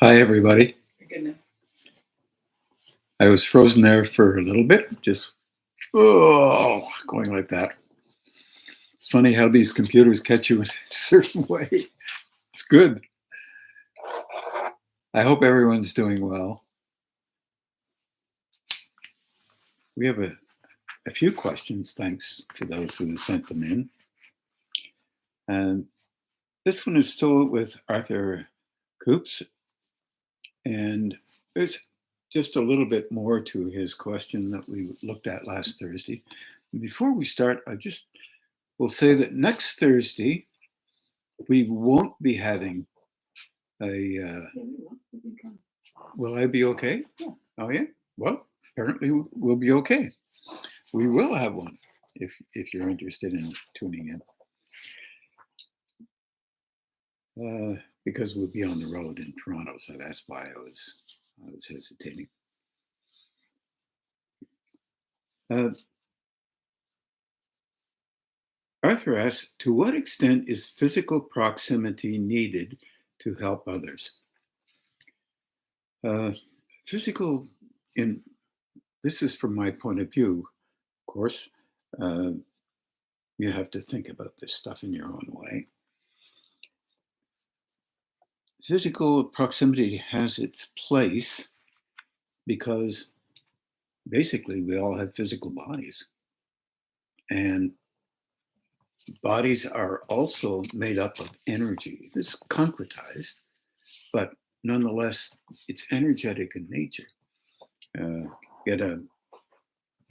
Hi, everybody. You're good now. I was frozen there for a little bit, just going like that. It's funny how these computers catch you in a certain way. It's good. I hope everyone's doing well. We have a few questions, thanks to those who sent them in. And this one is still with Arthur Coops, and there's just a little bit more to his question that we looked at last Thursday. Before we start, I just will say that next Thursday, we won't be having a. Yeah, we will. We can come. Will I be okay? Yeah. Oh yeah. Well, apparently we'll be okay. We will have one if you're interested in tuning in, because we'll be on the road in Toronto, so that's why I was hesitating. Arthur asks, to what extent is physical proximity needed to help others? Physical, this is from my point of view, of course. You have to think about this stuff in your own way. Physical proximity has its place because basically we all have physical bodies. And bodies are also made up of energy. It's concretized, but nonetheless, it's energetic in nature. Get a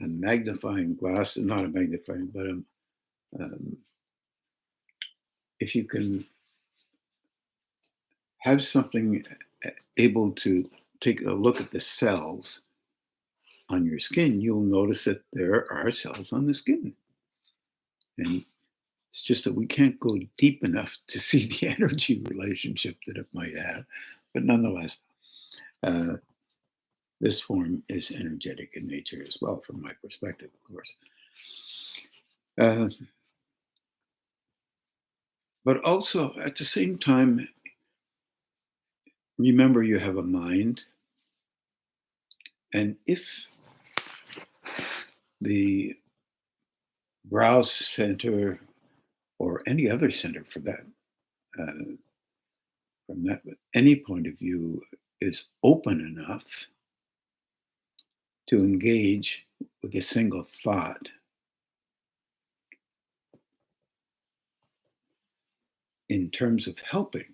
magnifying glass, not a magnifying, but if you can have something able to take a look at the cells on your skin, you'll notice that there are cells on the skin. And it's just that we can't go deep enough to see the energy relationship that it might have. But nonetheless, this form is energetic in nature as well, from my perspective, of course. But also, at the same time, remember you have a mind. And if the brow center, or any other center for that, from that any point of view, is open enough to engage with a single thought, in terms of helping,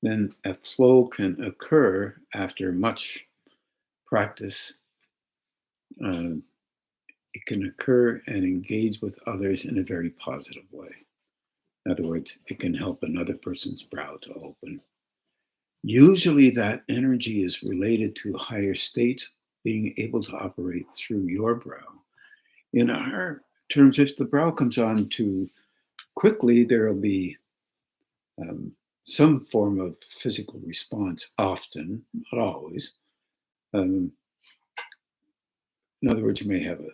then a flow can occur after much practice. It can occur and engage with others in a very positive way. In other words, it can help another person's brow to open. Usually that energy is related to higher states being able to operate through your brow. In our terms, if the brow comes on too quickly, there will be some form of physical response, often, not always. In other words, you may have a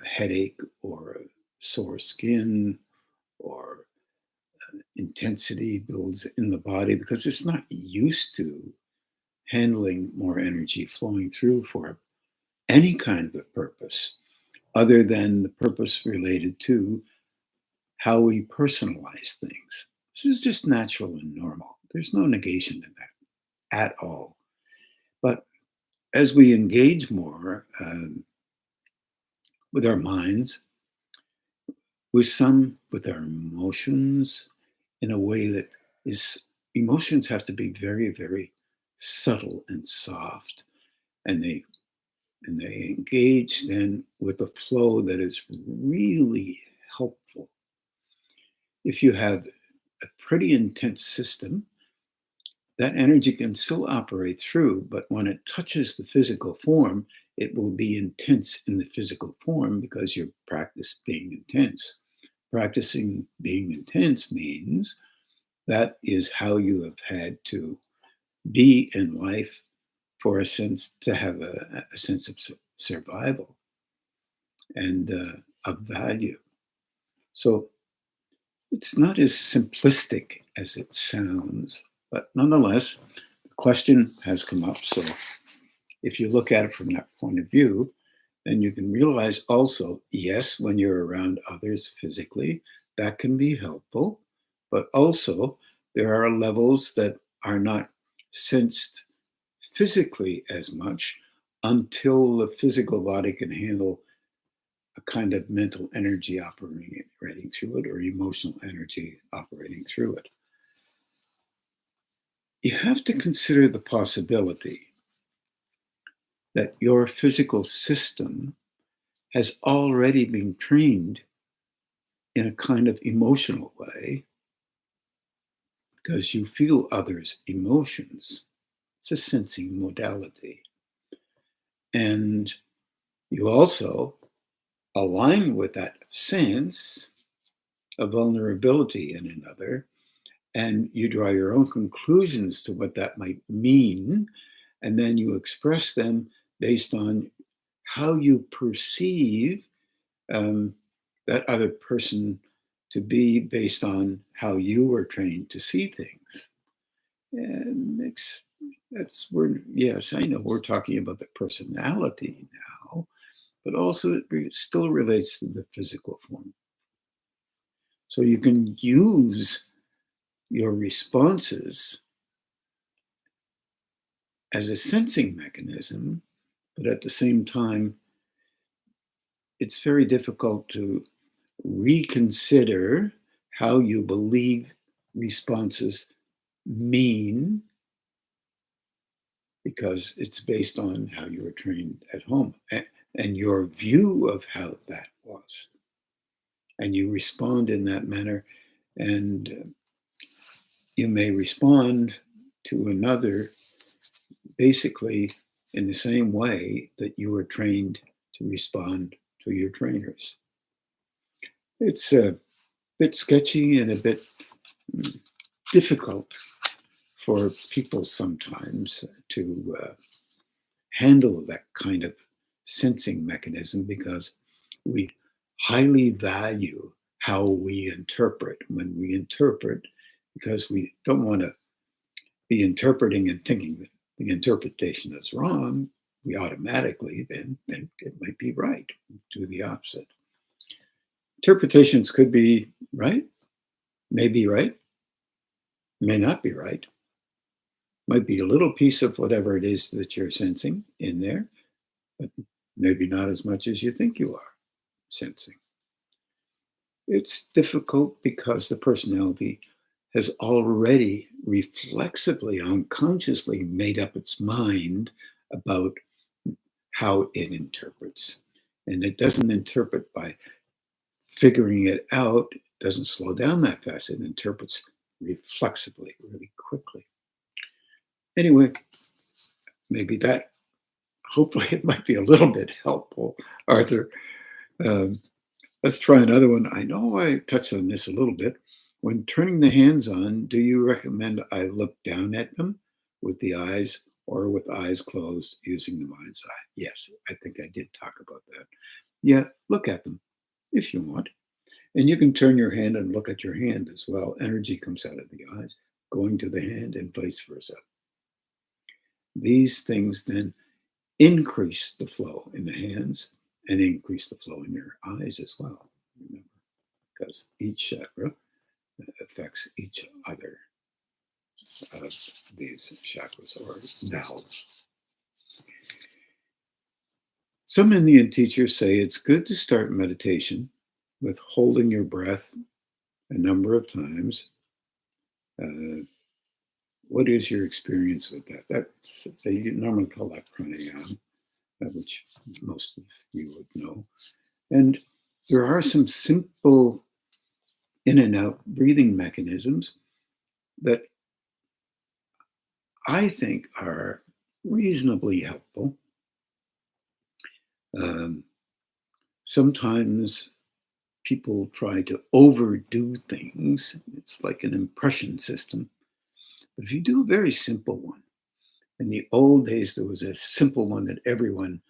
headache or a sore skin, or intensity builds in the body because it's not used to handling more energy flowing through for any kind of a purpose other than the purpose related to how we personalize things. This is just natural and normal. There's no negation in that at all. But as we engage more with our minds, with our emotions, in a way that is, emotions have to be very, very subtle and soft, and they engage then with a flow that is really helpful. If you have a pretty intense system, that energy can still operate through, but when it touches the physical form, it will be intense in the physical form because you're practicing being intense. Practicing being intense means that is how you have had to be in life for a sense to have a sense of survival and of value. So it's not as simplistic as it sounds, But nonetheless, the question has come up. So if you look at it from that point of view, then you can realize also, yes, when you're around others physically, that can be helpful. But also, there are levels that are not sensed physically as much until the physical body can handle a kind of mental energy operating through it or emotional energy operating through it. You have to consider the possibility that your physical system has already been trained in a kind of emotional way because you feel others' emotions. It's a sensing modality. And you also align with that sense of vulnerability in another, and you draw your own conclusions to what that might mean, and then you express them based on how you perceive that other person to be based on how you were trained to see things. And yes, I know we're talking about the personality now, but also it still relates to the physical form. So you can use your responses as a sensing mechanism, but at the same time, it's very difficult to reconsider how you believe responses mean because it's based on how you were trained at home and your view of how that was. And you respond in that manner, and you may respond to another basically in the same way that you were trained to respond to your trainers. It's a bit sketchy and a bit difficult for people sometimes to handle that kind of sensing mechanism because we highly value how we interpret when we interpret because we don't want to be interpreting and thinking that the interpretation is wrong. We automatically then think it might be right. Do the opposite. Interpretations could be right, may be right, may not be right. Might be a little piece of whatever it is that you're sensing in there, but maybe not as much as you think you are sensing. It's difficult because the personality has already reflexively, unconsciously made up its mind about how it interprets. And it doesn't interpret by figuring it out, it doesn't slow down that fast. It interprets reflexively, really quickly. Anyway, maybe that, hopefully, it might be a little bit helpful, Arthur. Um, let's try another one. I know I touched on this a little bit. When turning the hands on, do you recommend I look down at them with the eyes or with eyes closed using the mind's eye? Yes, I think I did talk about that. Yeah, look at them if you want. And you can turn your hand and look at your hand as well. Energy comes out of the eyes, going to the hand and vice versa. These things then increase the flow in the hands and increase the flow in your eyes as well. Remember, because each chakra affects each other of these chakras or valves. Some Indian teachers say it's good to start meditation with holding your breath a number of times. What is your experience with that? They normally call that pranayama, which most of you would know. And there are some simple in and out breathing mechanisms that I think are reasonably helpful. Sometimes people try to overdo things. It's like an impression system. But if you do a very simple one, in the old days, there was a simple one that everyone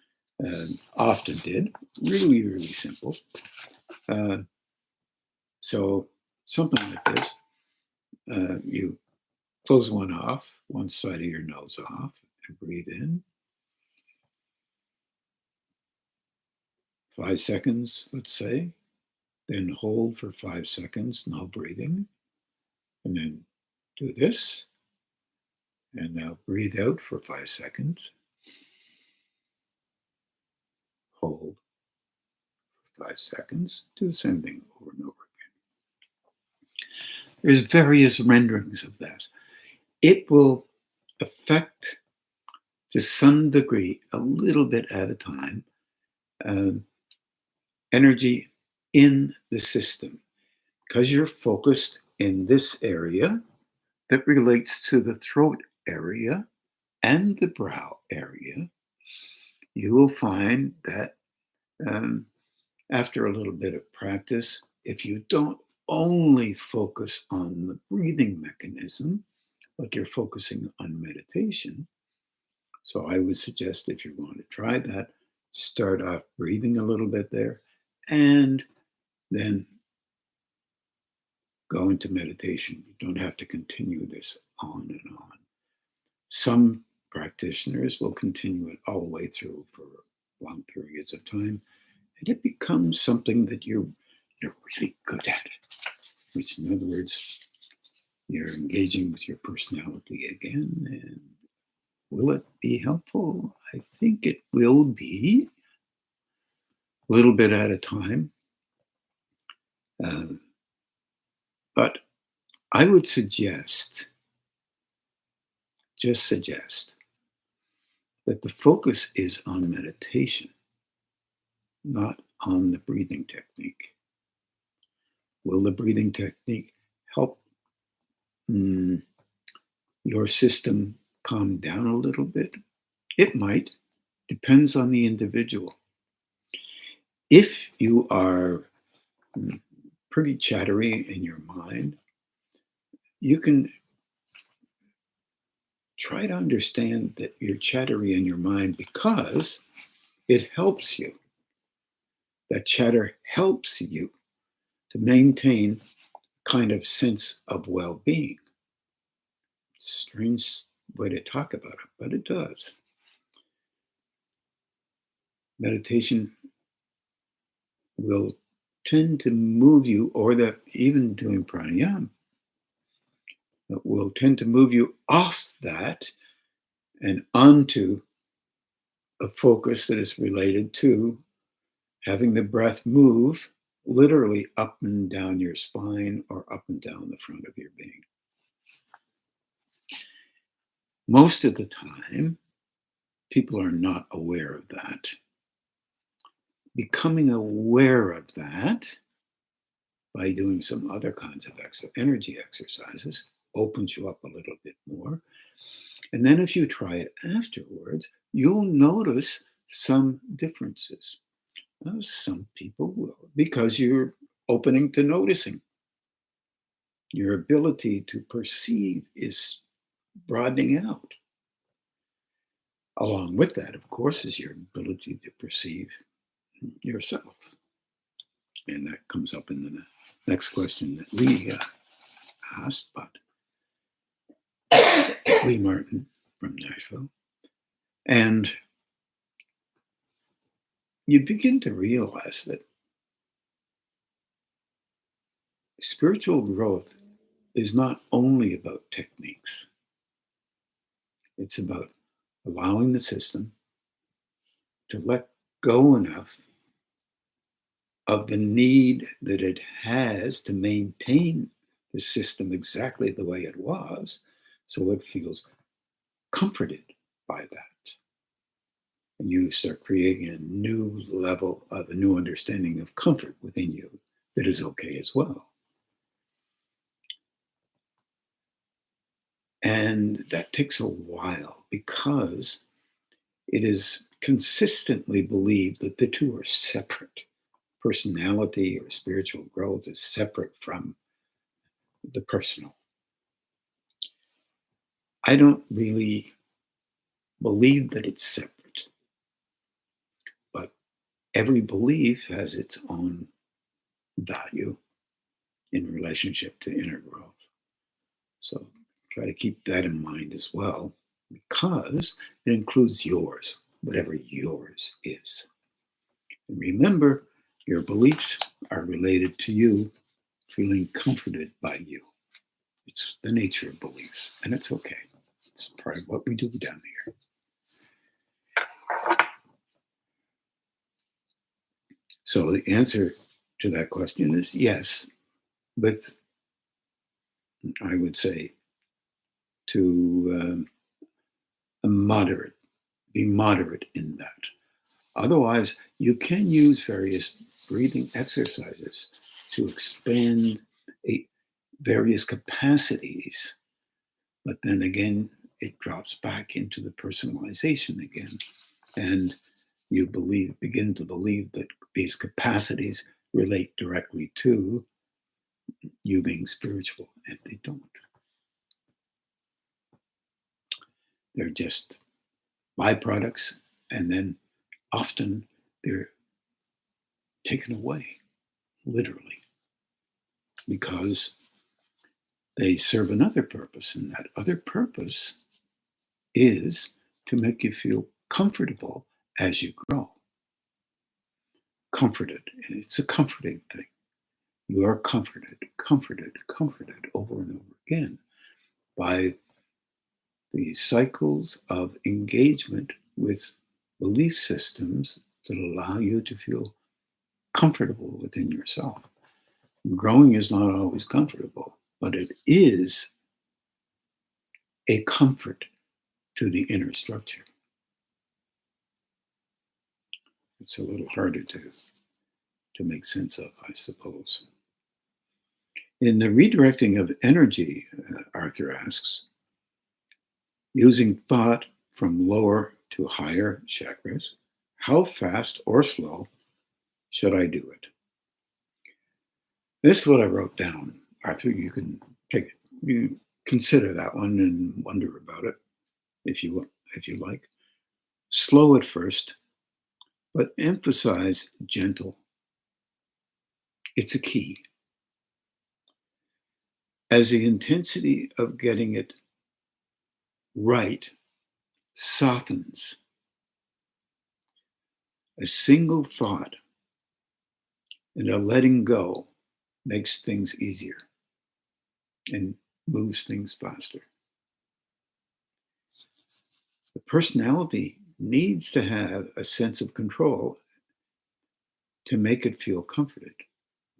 often did, really, really simple. So something like this, you Close one side of your nose off, and breathe in. 5 seconds, let's say. Then hold for 5 seconds, no breathing. And then do this. And now breathe out for 5 seconds. Hold for 5 seconds. Do the same thing over and over again. There's various renderings of this. It will affect, to some degree, a little bit at a time, energy in the system. Because you're focused in this area that relates to the throat area and the brow area, you will find that after a little bit of practice, if you don't only focus on the breathing mechanism, but you're focusing on meditation. So I would suggest, if you're going to try that, start off breathing a little bit there and then go into meditation. You don't have to continue this on and on. Some practitioners will continue it all the way through for long periods of time, and it becomes something that you're really good at, which, in other words, you're engaging with your personality again. And will it be helpful? I think it will be, a little bit at a time. But I would suggest that the focus is on meditation, not on the breathing technique. Will the breathing technique help your system calm down a little bit? It might. Depends on the individual. If you are pretty chattery in your mind, you can try to understand that you're chattery in your mind because it helps you. That chatter helps you to maintain a kind of sense of well-being. Strange way to talk about it, but it does. Meditation will tend to move you, or that even doing pranayama, that will tend to move you off that and onto a focus that is related to having the breath move literally up and down your spine or up and down the front of your being. Most of the time, people are not aware of that. Becoming aware of that by doing some other kinds of energy exercises opens you up a little bit more. And then if you try it afterwards, you'll notice some differences. Some people will, because you're opening to noticing. Your ability to perceive is broadening out. Along with that, of course, is your ability to perceive yourself. And that comes up in the next question that Lee asked, but Lee Martin from Nashville. And you begin to realize that spiritual growth is not only about techniques. It's about allowing the system to let go enough of the need that it has to maintain the system exactly the way it was, so it feels comforted by that. And you start creating a new level of a new understanding of comfort within you that is okay as well. And that takes a while because it is consistently believed that the two are separate. Personality or spiritual growth is separate from the personal. I don't really believe that it's separate, but every belief has its own value in relationship to inner growth. So Try to keep that in mind as well, because it includes yours, whatever yours is. And remember, your beliefs are related to you feeling comforted by you. It's the nature of beliefs, and it's okay. It's part of what we do down here. So the answer to that question is yes, with, I would say, to be moderate in that. Otherwise, you can use various breathing exercises to expand various capacities, but then again, it drops back into the personalization again. And you begin to believe that these capacities relate directly to you being spiritual, and they don't. They're just byproducts, and then often they're taken away, literally, because they serve another purpose, and that other purpose is to make you feel comfortable as you grow. Comforted, and it's a comforting thing. You are comforted over and over again by the cycles of engagement with belief systems that allow you to feel comfortable within yourself. Growing is not always comfortable, but it is a comfort to the inner structure. It's a little harder to make sense of, I suppose. In the redirecting of energy, Arthur asks, using thought from lower to higher chakras, how fast or slow should I do it? This is what I wrote down. Arthur, you can take it. You consider that one and wonder about it if you like. Slow at first, but emphasize gentle. It's a key. As the intensity of getting it right softens, a single thought and a letting go makes things easier and moves things faster. The personality needs to have a sense of control to make it feel comforted.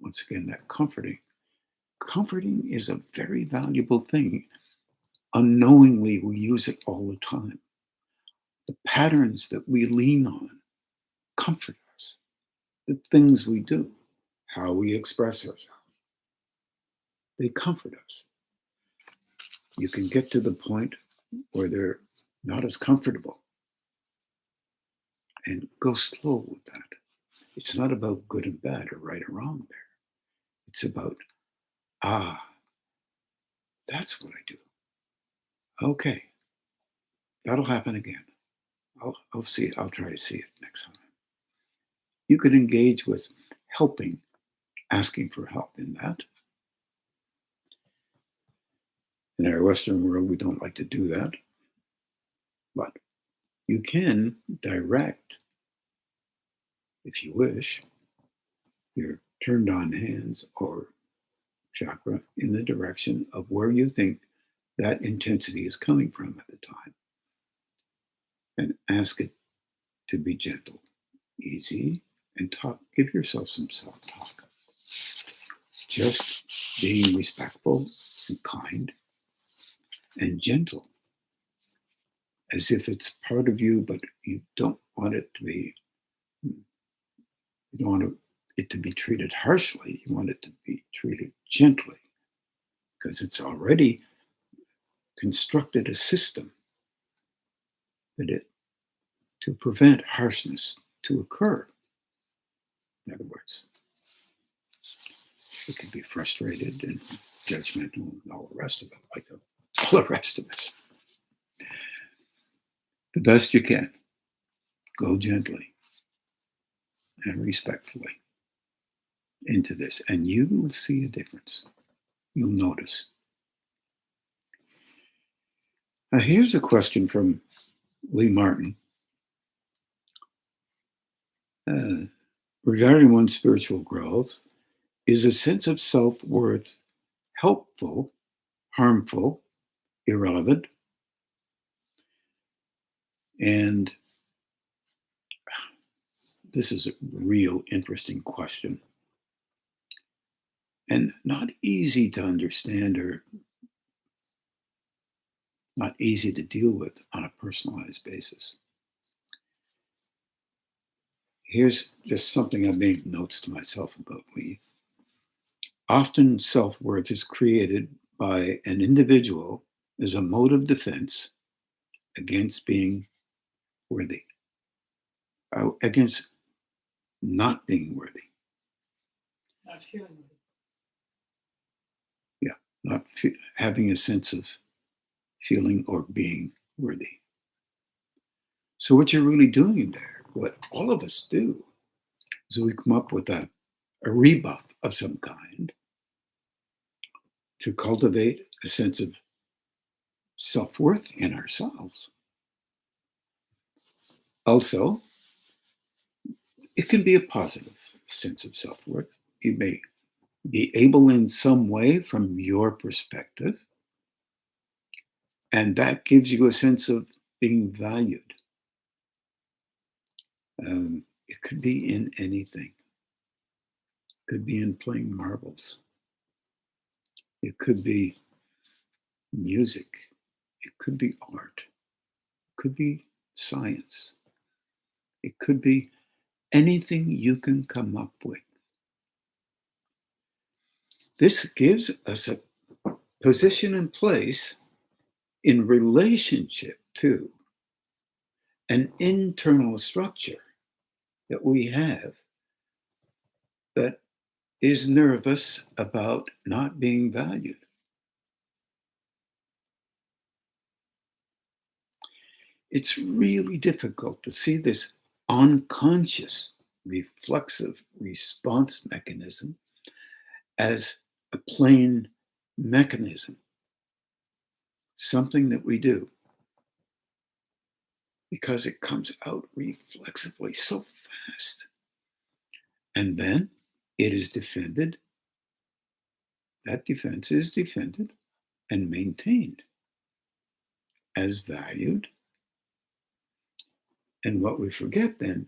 Once again, that comforting. Comforting is a very valuable thing. Unknowingly, we use it all the time. The patterns that we lean on comfort us. The things we do, how we express ourselves, they comfort us. You can get to the point where they're not as comfortable, and go slow with that. It's not about good and bad or right or wrong there. It's about, that's what I do. Okay, that'll happen again. I'll see it. I'll try to see it next time. You could engage with helping, asking for help in that. In our Western world, we don't like to do that. But you can direct, if you wish, your turned on hands or chakra in the direction of where you think that intensity is coming from at the time. And ask it to be gentle, easy, and talk. Give yourself some self-talk. Just being respectful and kind and gentle, as if it's part of you, but you don't want it to be, you don't want it to be treated harshly. You want it to be treated gently, because it's already constructed a system to prevent harshness to occur. In other words, it can be frustrated and judgmental and all the rest of it, like all the rest of us. The best you can. Go gently and respectfully into this, and you will see a difference. You'll notice. Here's a question from Lee Martin. Regarding one's spiritual growth, is a sense of self-worth helpful, harmful, irrelevant? And this is a real interesting question. And not easy to understand or not easy to deal with on a personalized basis. Here's just something I made notes to myself about Lee. Often self-worth is created by an individual as a mode of defense against being worthy, against not being worthy. Not feeling it. Yeah, not having a sense of feeling or being worthy. So what you're really doing there, what all of us do, is we come up with a rebuff of some kind to cultivate a sense of self-worth in ourselves. Also, it can be a positive sense of self-worth. You may be able in some way from your perspective, and that gives you a sense of being valued. It could be in anything. It could be in playing marbles. It could be music. It could be art. It could be science. It could be anything you can come up with. This gives us a position and place in relationship to an internal structure that we have that is nervous about not being valued. It's really difficult to see this unconscious reflexive response mechanism as a plain mechanism, something that we do, because it comes out reflexively so fast. And then it is defended. That defense is defended and maintained as valued. And what we forget then,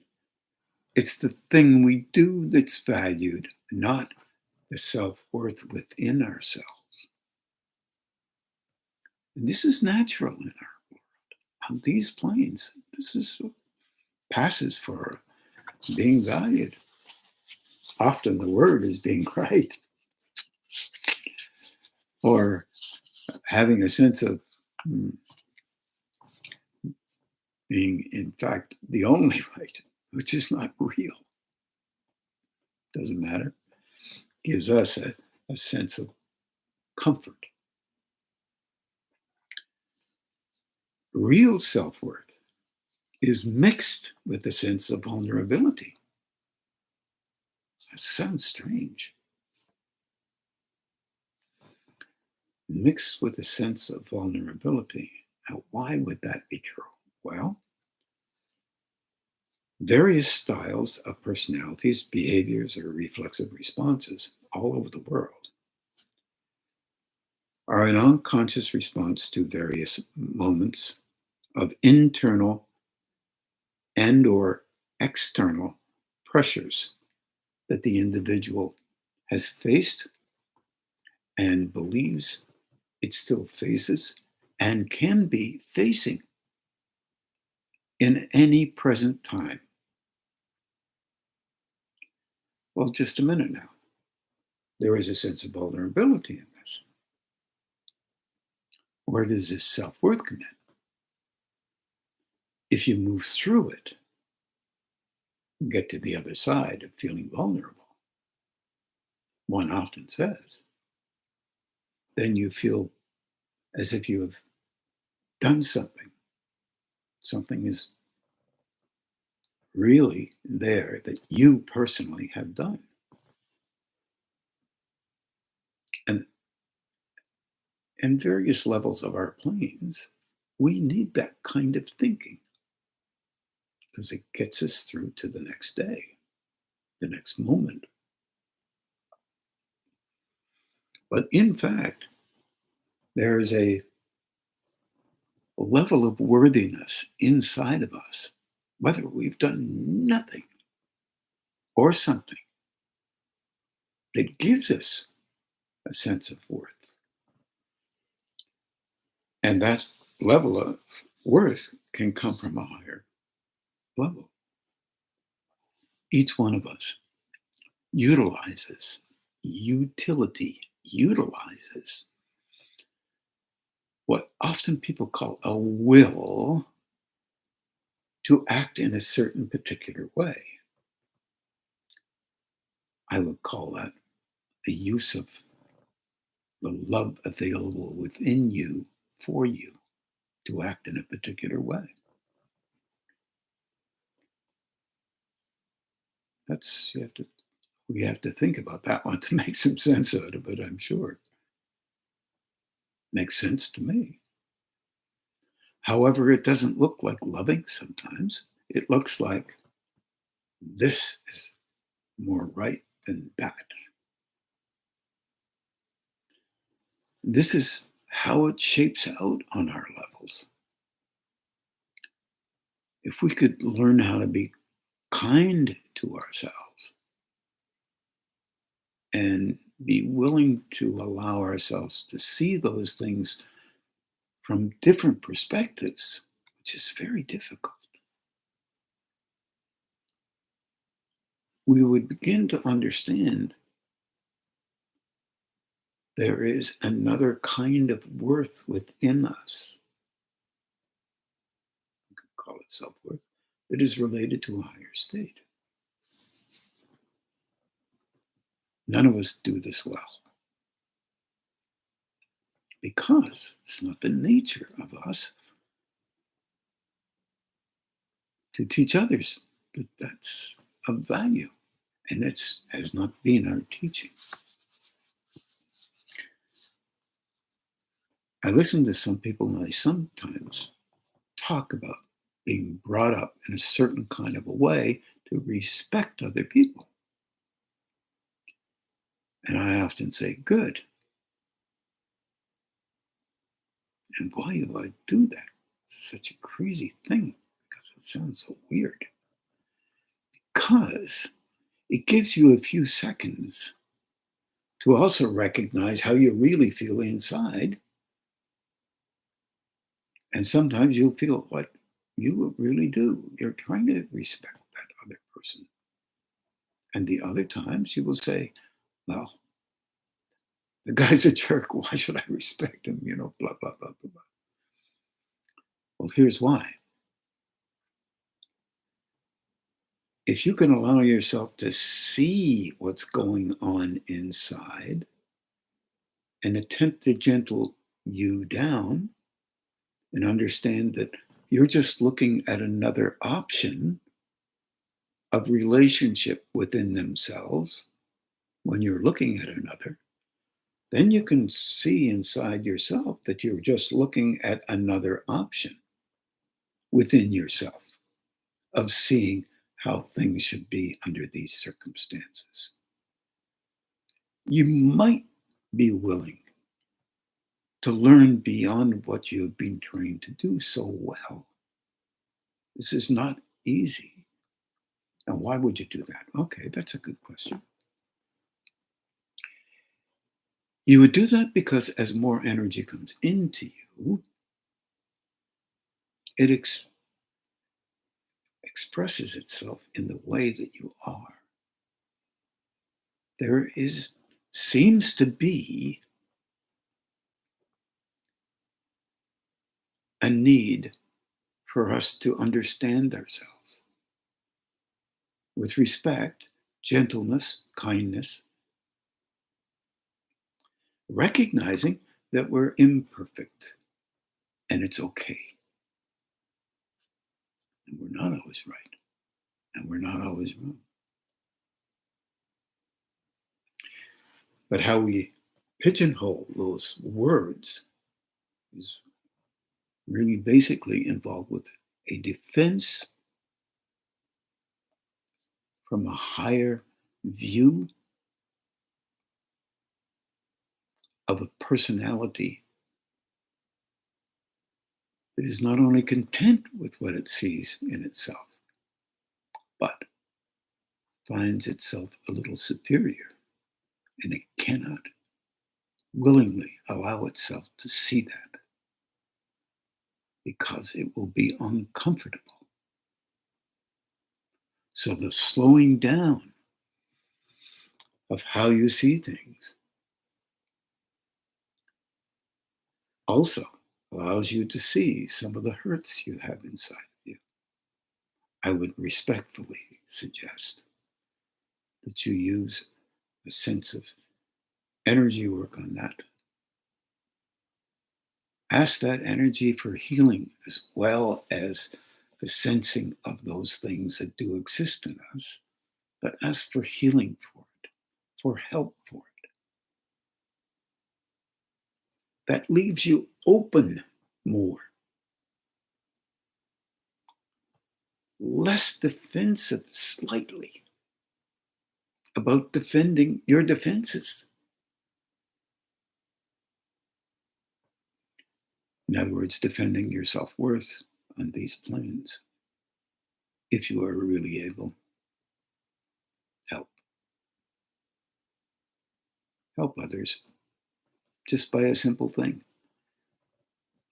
it's the thing we do that's valued, not the self-worth within ourselves. And this is natural in our world. On these planes, this is what passes for being valued. Often the word is being right, or having a sense of being, in fact, the only right, which is not real. Doesn't matter. Gives us a sense of comfort. Real self-worth is mixed with a sense of vulnerability. That sounds strange. Mixed with a sense of vulnerability. Now, why would that be true? Well, various styles of personalities, behaviors, or reflexive responses all over the world are an unconscious response to various moments of internal and or external pressures that the individual has faced and believes it still faces and can be facing in any present time. Well, just a minute now. There is a sense of vulnerability in this. Where does this self-worth come in? If you move through it, get to the other side of feeling vulnerable, one often says, then you feel as if you have done something. Something is really there that you personally have done. And various levels of our planes, We need that kind of thinking because it gets us through to the next day, the next moment. But in fact, there is a level of worthiness inside of us, whether we've done nothing or something, that gives us a sense of worth. And that level of worth can come from a higher level. Each one of us utilizes what often people call a will to act in a certain particular way. I would call that the use of the love available within you for you to act in a particular way. That's we have to think about that one to make some sense out of it, I'm sure. Makes sense to me. However, it doesn't look like loving sometimes. It looks like this is more right than that. This is how it shapes out on our levels. If we could learn how to be kind to ourselves and be willing to allow ourselves to see those things from different perspectives, which is very difficult, we would begin to understand there is another kind of worth within us. We could call it self-worth, that is related to a higher state. None of us do this well because it's not the nature of us to teach others that that's of value. And it has not been our teaching. I listen to some people and they sometimes talk about being brought up in a certain kind of a way to respect other people. And I often say, good. And why do I do that? It's such a crazy thing because it sounds so weird. Because it gives you a few seconds to also recognize how you really feel inside. And sometimes you'll feel like you really do. You're trying to respect that other person. And the other times you will say, well, the guy's a jerk. Why should I respect him? Blah, blah, blah, blah, blah. Well, here's why. If you can allow yourself to see what's going on inside and attempt to gentle you down and understand that you're just looking at another option of relationship within themselves when you're looking at another, then you can see inside yourself that you're just looking at another option within yourself of seeing how things should be under these circumstances. You might be willing to learn beyond what you've been trained to do so well. This is not easy. And why would you do that? Okay, that's a good question. You would do that because as more energy comes into you, it expresses itself in the way that you are. There seems to be a need for us to understand ourselves with respect, gentleness, kindness, recognizing that we're imperfect and it's okay. And we're not always right. And we're not always wrong. But how we pigeonhole those words is really basically involved with a defense from a higher view of a personality that is not only content with what it sees in itself, but finds itself a little superior, and it cannot willingly allow itself to see that because it will be uncomfortable. So the slowing down of how you see things also allows you to see some of the hurts you have inside of you. I would respectfully suggest that you use a sense of energy work on that. Ask that energy for healing as well as the sensing of those things that do exist in us, but ask for healing for it, for help for it. That leaves you open more, less defensive slightly about defending your defenses. In other words, defending your self-worth on these planes. If you are really able, help. Help others just by a simple thing.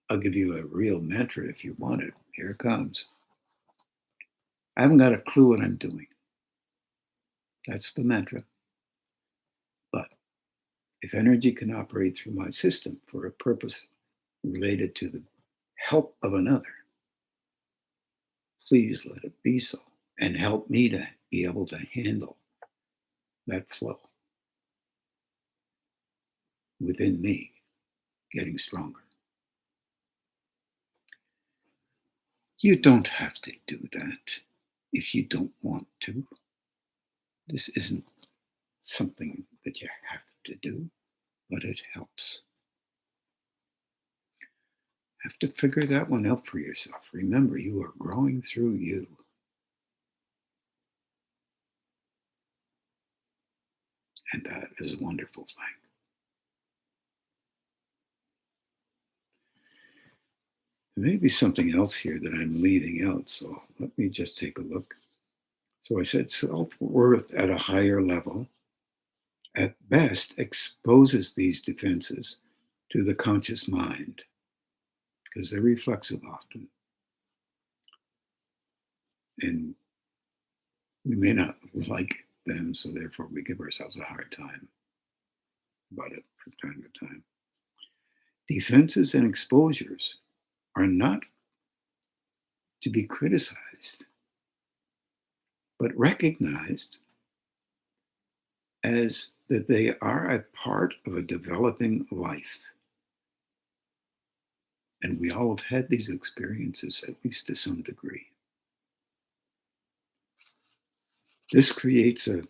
I'll give you a real mantra if you want it. Here it comes. I haven't got a clue what I'm doing. That's the mantra. But if energy can operate through my system for a purpose related to the help of another, please let it be so and help me to be able to handle that flow within me getting stronger. You don't have to do that if you don't want to. This isn't something that you have to do, but it helps. Have to figure that one out for yourself. Remember, you are growing through you. And that is a wonderful thing. There may be something else here that I'm leaving out, so let me just take a look. So I said self-worth at a higher level at best exposes these defenses to the conscious mind because they're reflexive often. And we may not like them, so therefore we give ourselves a hard time about it from time to time. Defenses and exposures are not to be criticized, but recognized as that they are a part of a developing life. And we all have had these experiences, at least to some degree. This creates a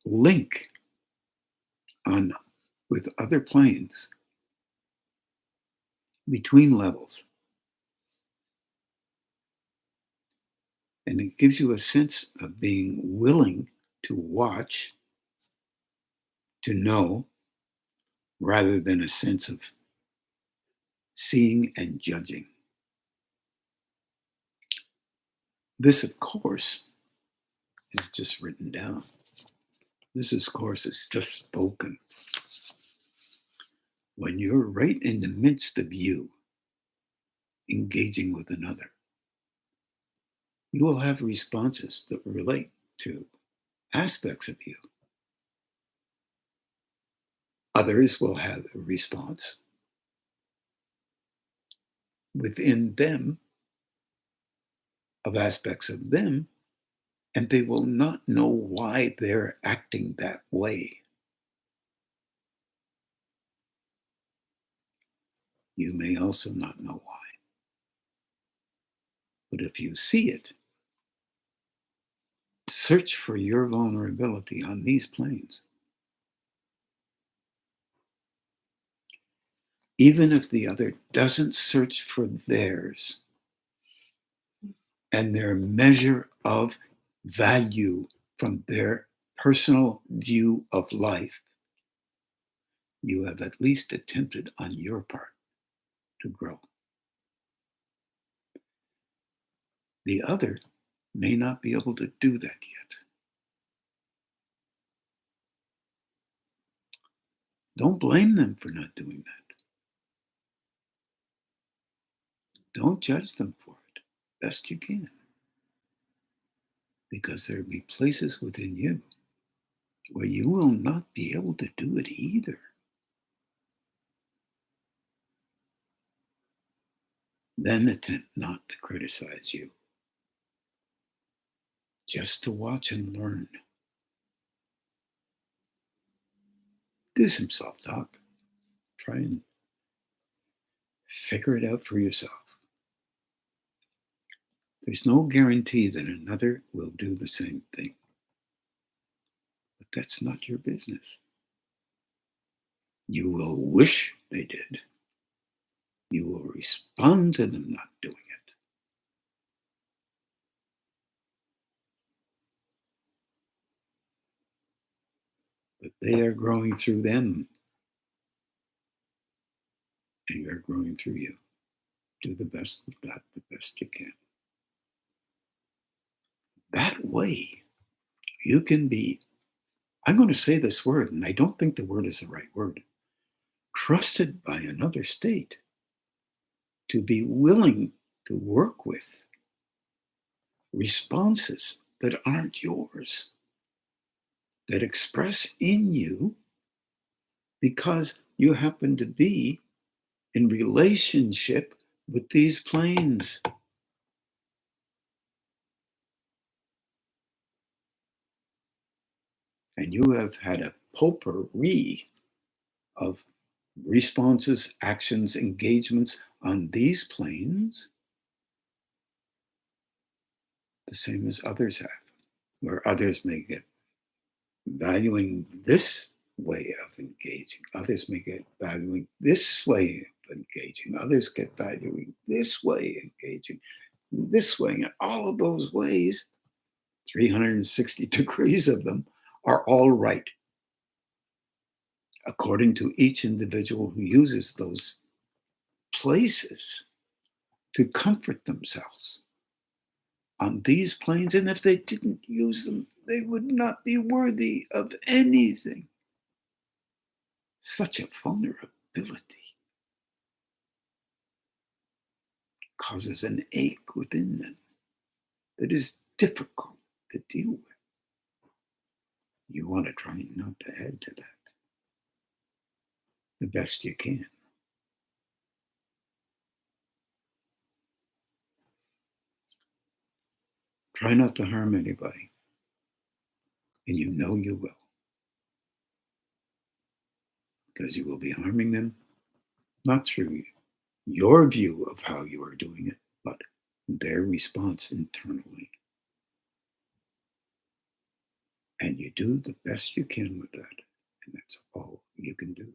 link on with other planes between levels. And it gives you a sense of being willing to watch, to know, rather than a sense of seeing and judging. This, of course, is just written down. This, of course, is just spoken. When you're right in the midst of you, engaging with another, you will have responses that relate to aspects of you. Others will have a response within them of aspects of them, and they will not know why they're acting that way. You may also not know why. But if you see it, search for your vulnerability on these planes. even if the other doesn't search for theirs and their measure of value from their personal view of life, you have at least attempted on your part to grow. The other may not be able to do that yet. Don't blame them for not doing that. Don't judge them for it best you can, because there will be places within you where you will not be able to do it either. Then attempt not to criticize you, just to watch and learn. Do some self-talk. Try and figure it out for yourself. There's no guarantee that another will do the same thing. But that's not your business. You will wish they did. You will respond to them not doing it. But they are growing through them, and you're growing through you. Do the best with that, the best you can. That way, you can be, I'm going to say this word, and I don't think the word is the right word, trusted by another state to be willing to work with responses that aren't yours, that express in you because you happen to be in relationship with these planes. And you have had a potpourri of responses, actions, engagements on these planes, the same as others have, where others may get valuing this way of engaging, others may get valuing this way of engaging, others get valuing this way engaging, this way, and all of those ways, 360 degrees of them, are all right, according to each individual who uses those places to comfort themselves on these planes. And if they didn't use them, they would not be worthy of anything. Such a vulnerability causes an ache within them that is difficult to deal with. You want to try not to add to that the best you can. Try not to harm anybody, and you know you will, because you will be harming them, not through your view of how you are doing it, but their response internally. And you do the best you can with that, and that's all you can do.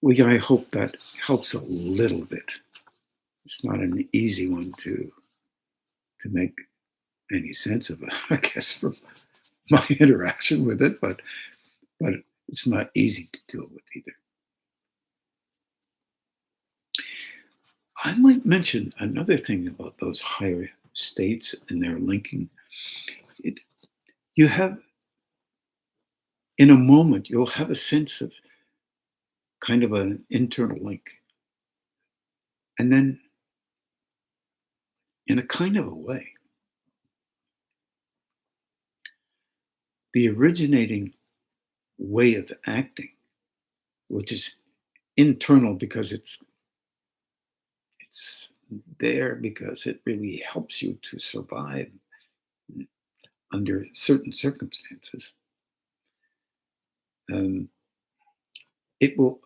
Well, I hope that helps a little bit. It's not an easy one to make any sense of, I guess, from my interaction with it, but it's not easy to deal with either. I might mention another thing about those higher states and their linking. You have, in a moment, you'll have a sense of kind of an internal link. And then, in a kind of a way, the originating way of acting, which is internal because it's there because it really helps you to survive under certain circumstances. It will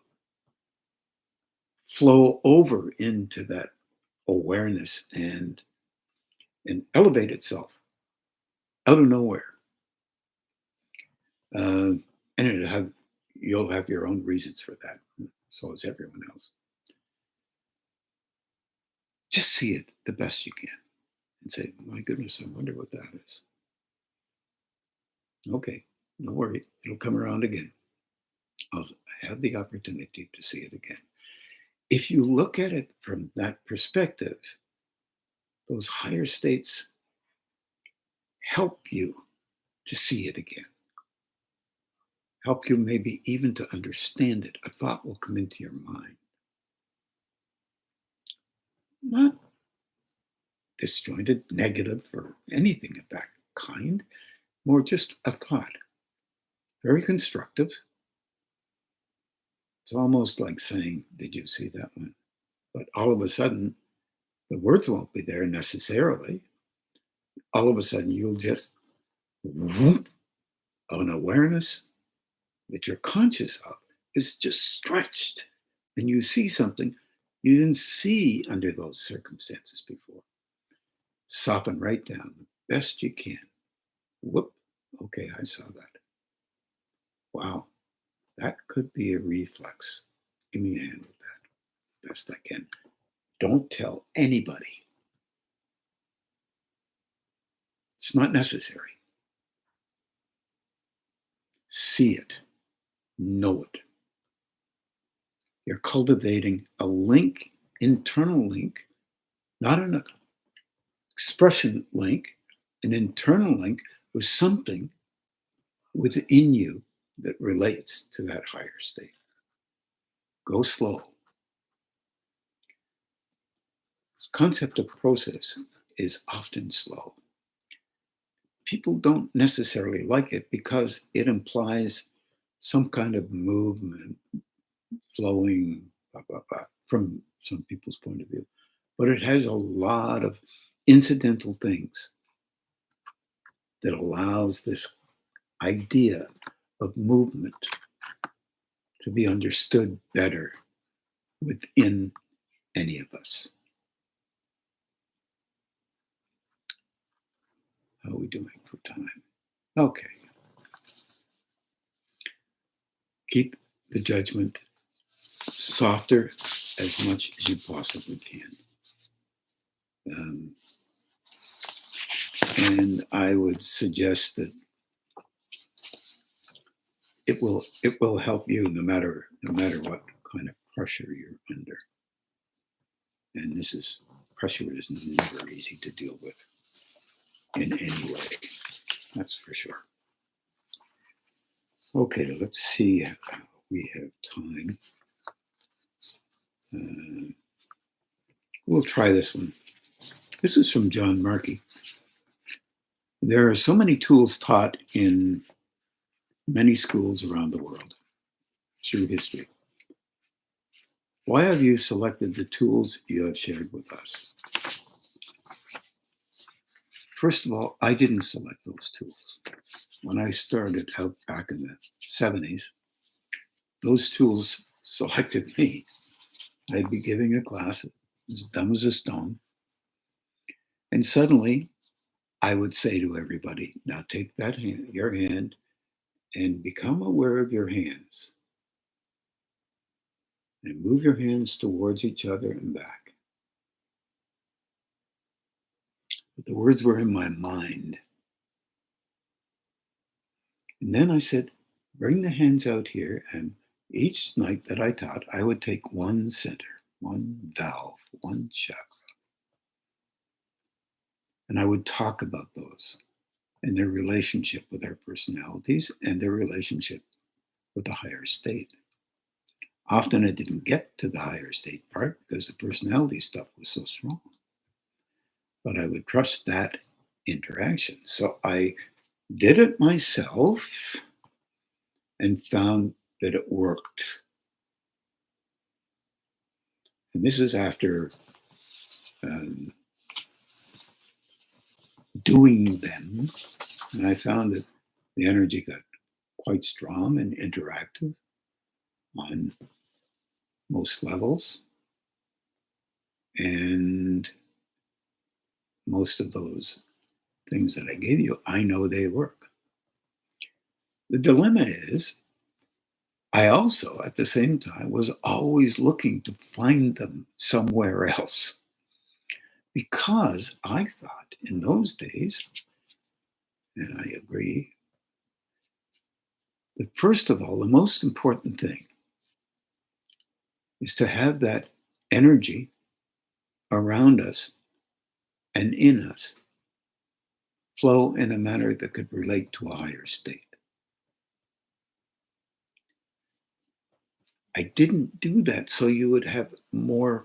flow over into that awareness and elevate itself out of nowhere. And it'll have you'll have your own reasons for that. So is everyone else. Just see it the best you can and say, my goodness, I wonder what that is. Okay, no worry. It'll come around again. I'll have the opportunity to see it again. If you look at it from that perspective, those higher states help you to see it again, help you maybe even to understand it. A thought will come into your mind. Not disjointed, negative, or anything of that kind, more just a thought. Very constructive. It's almost like saying, did you see that one? But all of a sudden, the words won't be there necessarily. All of a sudden, you'll just whoop, an awareness that you're conscious of is just stretched. And you see something you didn't see under those circumstances before. Soften right down the best you can. Whoop, okay, I saw that. Wow, that could be a reflex. Give me a hand with that, best I can. Don't tell anybody. It's not necessary. See it, know it. You're cultivating a link, internal link, not an expression link, an internal link with something within you that relates to that higher state. Go slow. This concept of process is often slow. People don't necessarily like it because it implies some kind of movement, flowing, blah, blah, blah, from some people's point of view. But it has a lot of incidental things that allows this idea of movement to be understood better within any of us. How are we doing for time? Okay. Keep the judgment softer as much as you possibly can. And I would suggest that it will help you no matter what kind of pressure you're under. And pressure is never easy to deal with in any way. That's for sure. Okay, let's see how we have time. We'll try this one. This is from John Markey. There are so many tools taught in many schools around the world through history. Why have you selected the tools you have shared with us? First of all, I didn't select those tools. When I started out back in the 70s, those tools selected me. I'd be giving a class as dumb as a stone. And suddenly I would say to everybody, now take that hand, your hand, and become aware of your hands. And move your hands towards each other and back. But the words were in my mind. And then I said, bring the hands out here, and each night that I taught, I would take one center, one valve, one chakra. And I would talk about those and their relationship with our personalities and their relationship with the higher state. Often I didn't get to the higher state part because the personality stuff was so strong. But I would trust that interaction. So I did it myself and found that it worked. And this is after doing them. And I found that the energy got quite strong and interactive on most levels. And most of those things that I gave you, I know they work. The dilemma is, I also, at the same time, was always looking to find them somewhere else because I thought in those days, and I agree, that first of all, the most important thing is to have that energy around us and in us flow in a manner that could relate to a higher state. I didn't do that so you would have more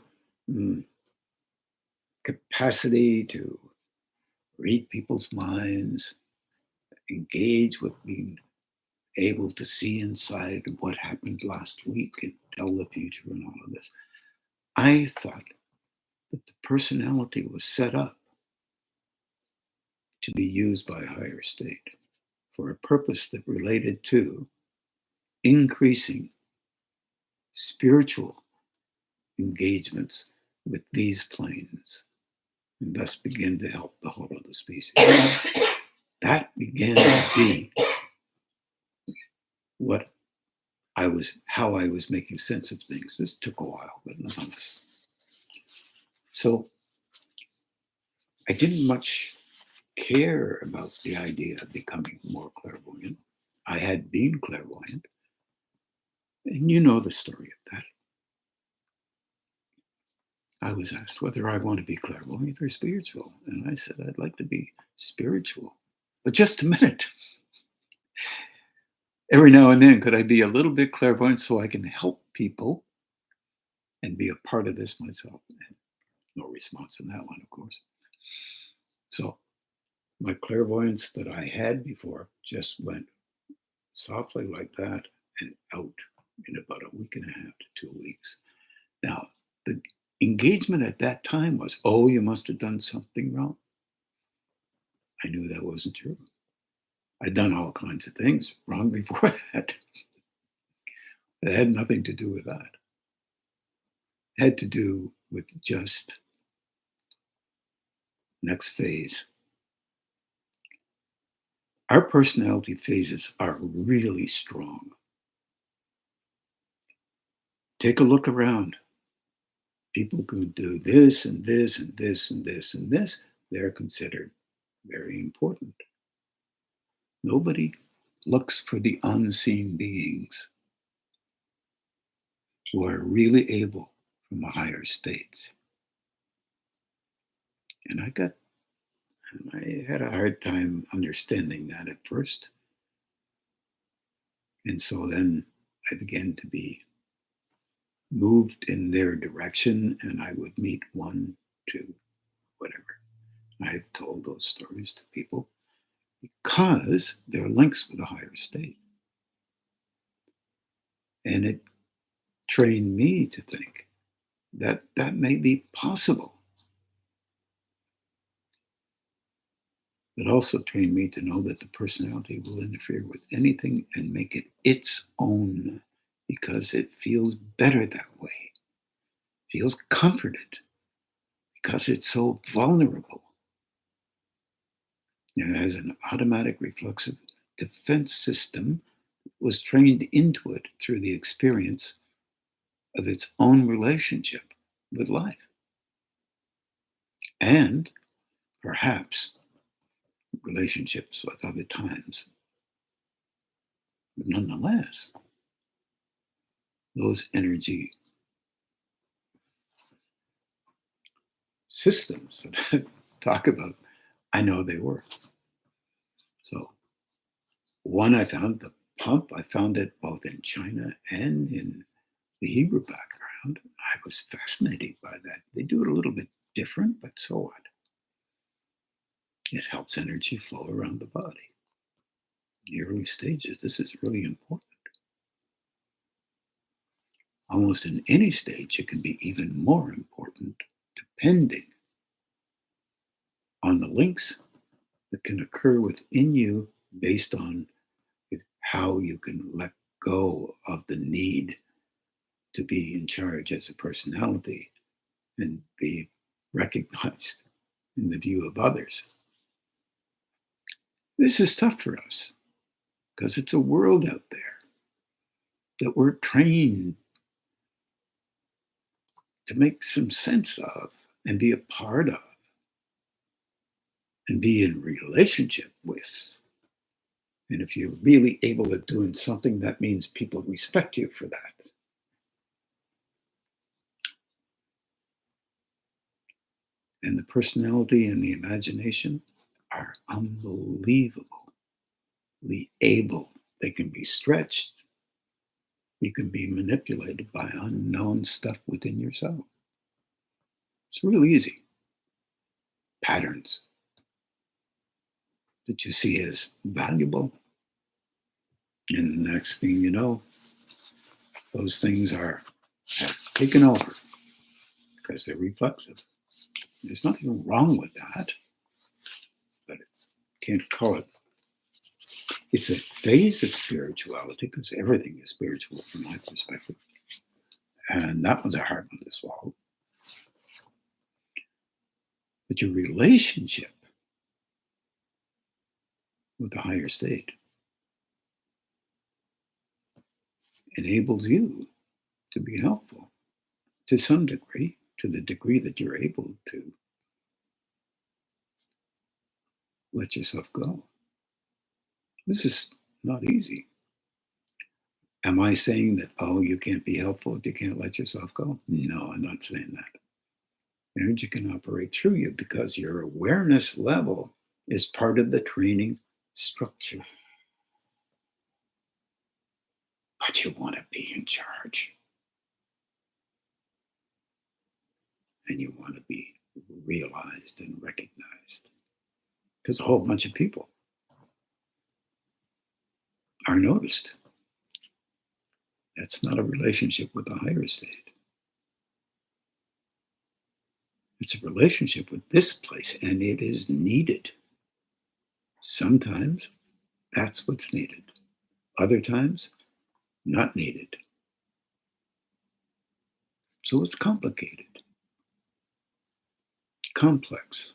capacity to read people's minds, engage with being able to see inside what happened last week and tell the future and all of this. I thought that the personality was set up to be used by a higher state for a purpose that related to increasing spiritual engagements with these planes and thus begin to help the whole of the species. That began to be how I was making sense of things. This took a while, but nonetheless. So I didn't much care about the idea of becoming more clairvoyant. I had been clairvoyant, and you know the story of that. I was asked whether I want to be clairvoyant or spiritual, and I said I'd like to be spiritual. But just a minute. Every now and then, could I be a little bit clairvoyant so I can help people and be a part of this myself? And no response on that one, of course. So my clairvoyance that I had before just went softly like that and out in about a week and a half to 2 weeks. Now, the engagement at that time was, oh, you must have done something wrong. I knew that wasn't true. I'd done all kinds of things wrong before that. It had nothing to do with that. It had to do with just next phase. Our personality phases are really strong. Take a look around. People who do this and this and this and this and this, they're considered very important. Nobody looks for the unseen beings who are really able from a higher state. And I had a hard time understanding that at first. And so then I began to be moved in their direction, and I would meet one, two, whatever. I've told those stories to people because they're links with a higher state. And it trained me to think that that may be possible. It also trained me to know that the personality will interfere with anything and make it its own because it feels better that way, feels comforted because it's so vulnerable. It has an automatic reflexive defense system was trained into it through the experience of its own relationship with life. And perhaps relationships with other times. But nonetheless, those energy systems that I talk about, I know they work. So one I found, the pump, I found it both in China and in the Hebrew background. I was fascinated by that. They do it a little bit different, but so what? It helps energy flow around the body. In the early stages, this is really important. Almost in any stage, it can be even more important depending on the links that can occur within you based on how you can let go of the need to be in charge as a personality and be recognized in the view of others. This is tough for us because it's a world out there that we're trained to make some sense of and be a part of and be in relationship with. And if you're really able at doing something, that means people respect you for that. And the personality and the imagination are unbelievably able. They can be stretched. You can be manipulated by unknown stuff within yourself. It's real easy. Patterns that you see as valuable. And the next thing you know, those things have taken over because they're reflexive. There's nothing wrong with that, but can't call it. It's a phase of spirituality because everything is spiritual from my perspective. And that was a hard one to swallow. But your relationship with the higher state enables you to be helpful to some degree, to the degree that you're able to let yourself go. This is not easy. Am I saying that, oh, you can't be helpful if you can't let yourself go? No, I'm not saying that. Energy can operate through you because your awareness level is part of the training structure. But you want to be in charge. And you want to be realized and recognized. Because a whole bunch of people are noticed. That's not a relationship with the higher state. It's a relationship with this place, and it is needed. Sometimes that's what's needed. Other times, not needed. So it's complicated, complex.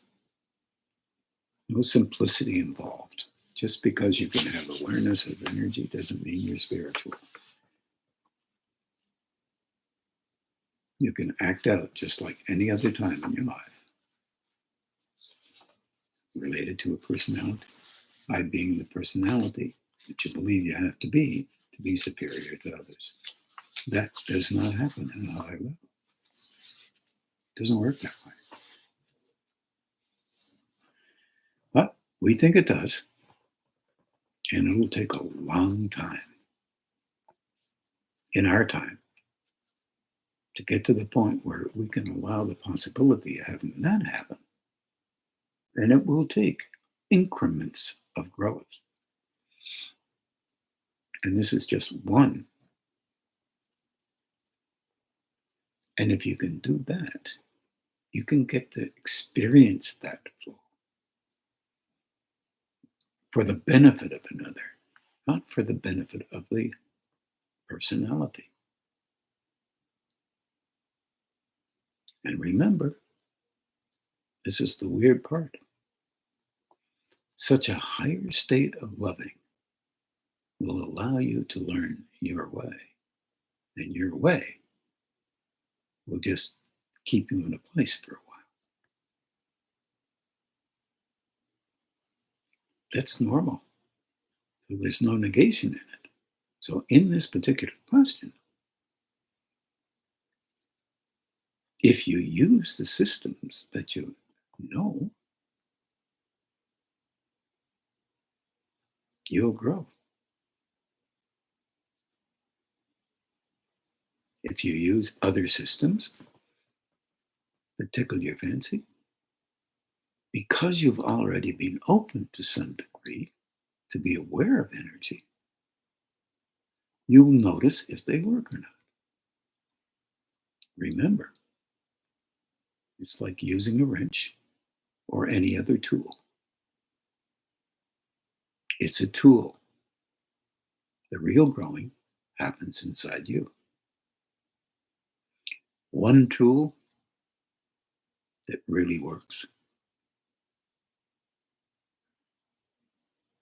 No simplicity involved. Just because you can have awareness of energy doesn't mean you're spiritual. You can act out just like any other time in your life, related to a personality, by being the personality that you believe you have to be superior to others. That does not happen in a higher level. It doesn't work that way. But we think it does, and it'll take a long time in our time to get to the point where we can allow the possibility of having that happen. And it will take increments of growth. And this is just one. And if you can do that, you can get to experience that flow for the benefit of another, not for the benefit of the personality. And remember, this is the weird part. Such a higher state of loving will allow you to learn your way. And your way will just keep you in a place for a while. That's normal. So there's no negation in it. So in this particular question, if you use the systems that you know, you'll grow. If you use other systems that tickle your fancy, because you've already been open to some degree to be aware of energy, you'll notice if they work or not. Remember, it's like using a wrench or any other tool. It's a tool. The real growing happens inside you. One tool that really works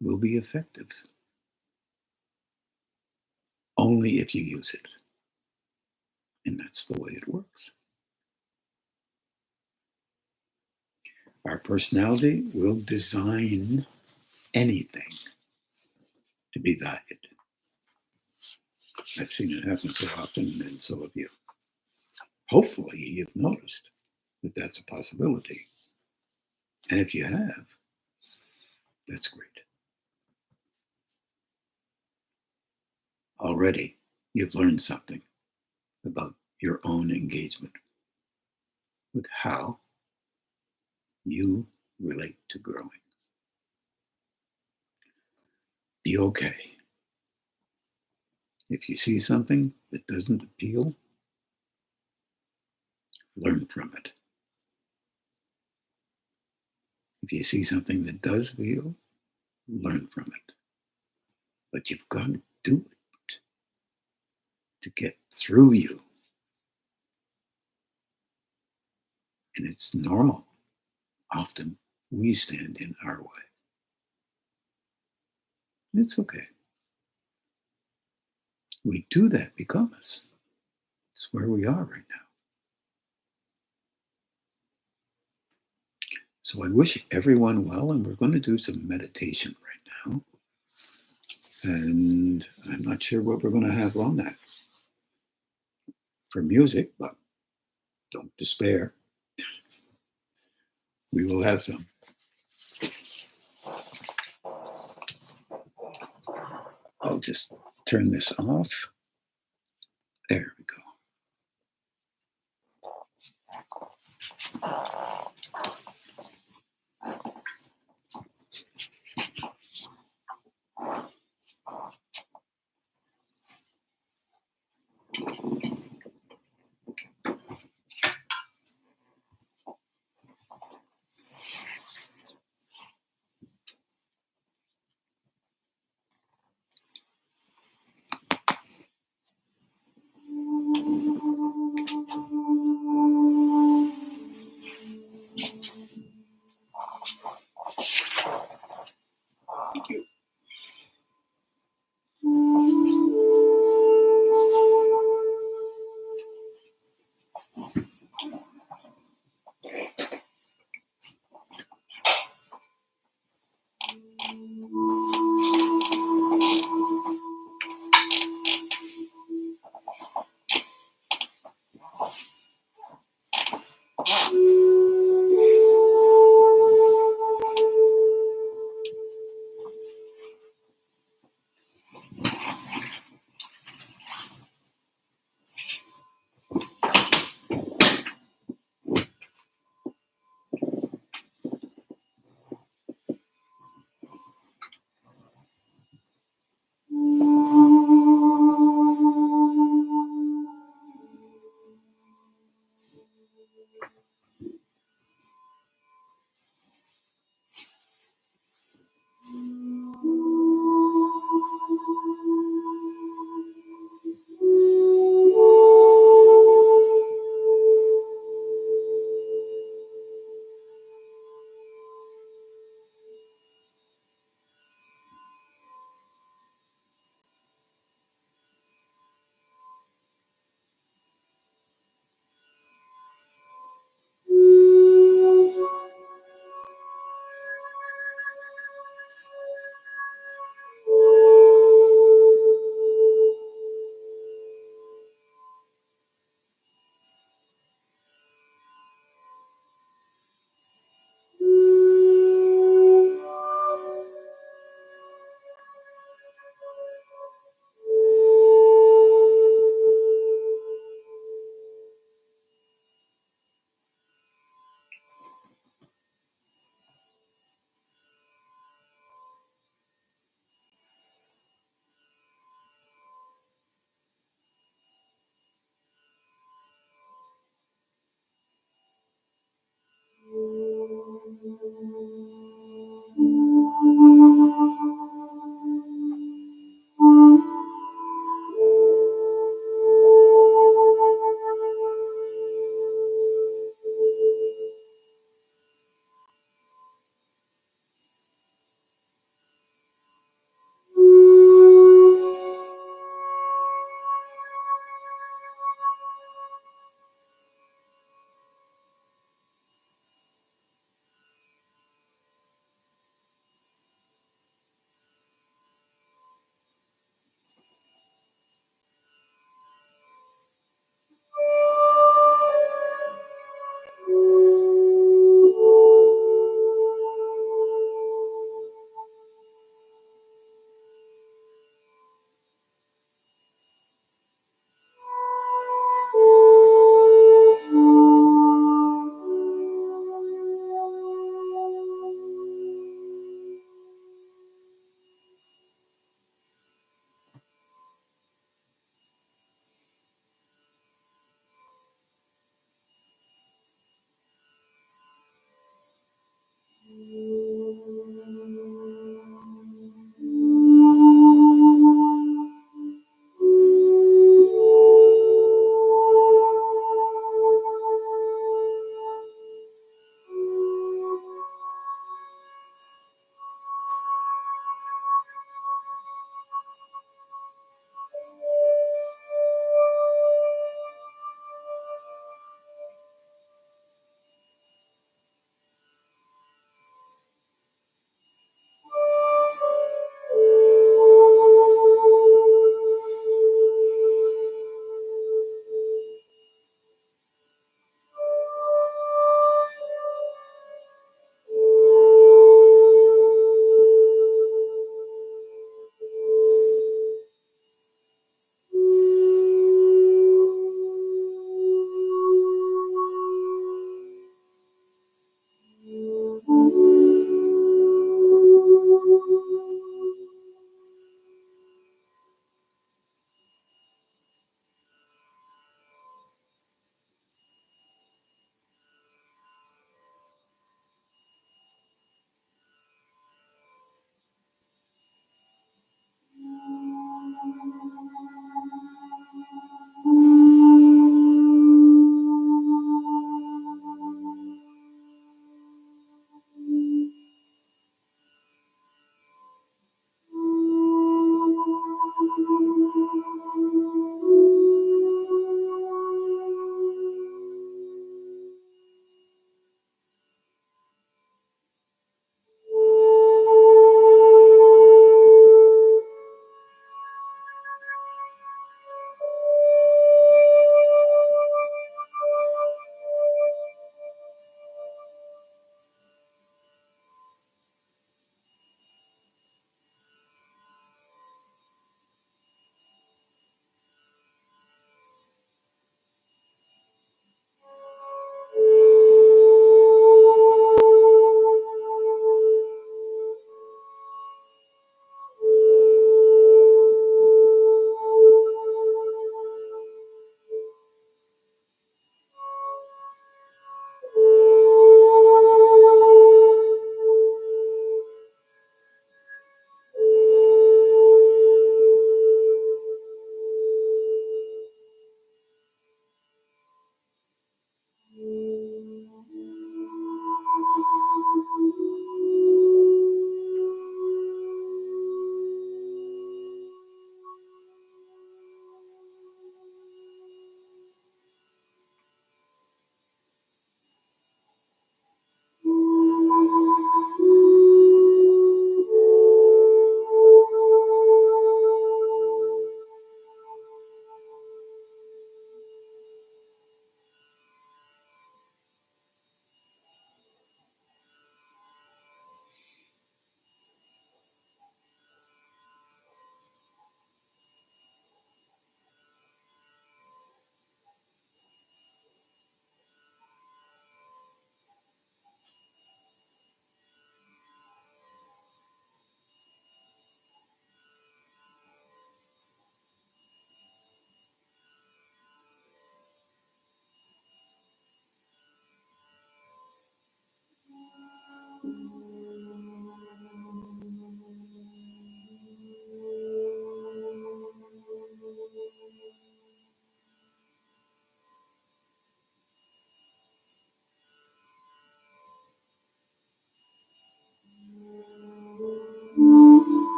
will be effective only if you use it. And that's the way it works. Our personality will design anything to be valued. I've seen it happen so often, and so have you. Hopefully, you've noticed that that's a possibility. And if you have, that's great. Already, you've learned something about your own engagement with how you relate to growing. Be okay. If you see something that doesn't appeal, learn from it. If you see something that does appeal, learn from it. But you've got to do it to get through you. And it's normal. Often we stand in our way. It's okay. We do that because it's where we are right now. So I wish everyone well, and we're going to do some meditation right now. And I'm not sure what we're going to have on that for music, but don't despair. We will have some. I'll just turn this off. There we go. Thank you.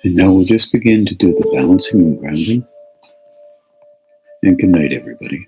And now we'll just begin to do the balancing and grounding. And good night, everybody.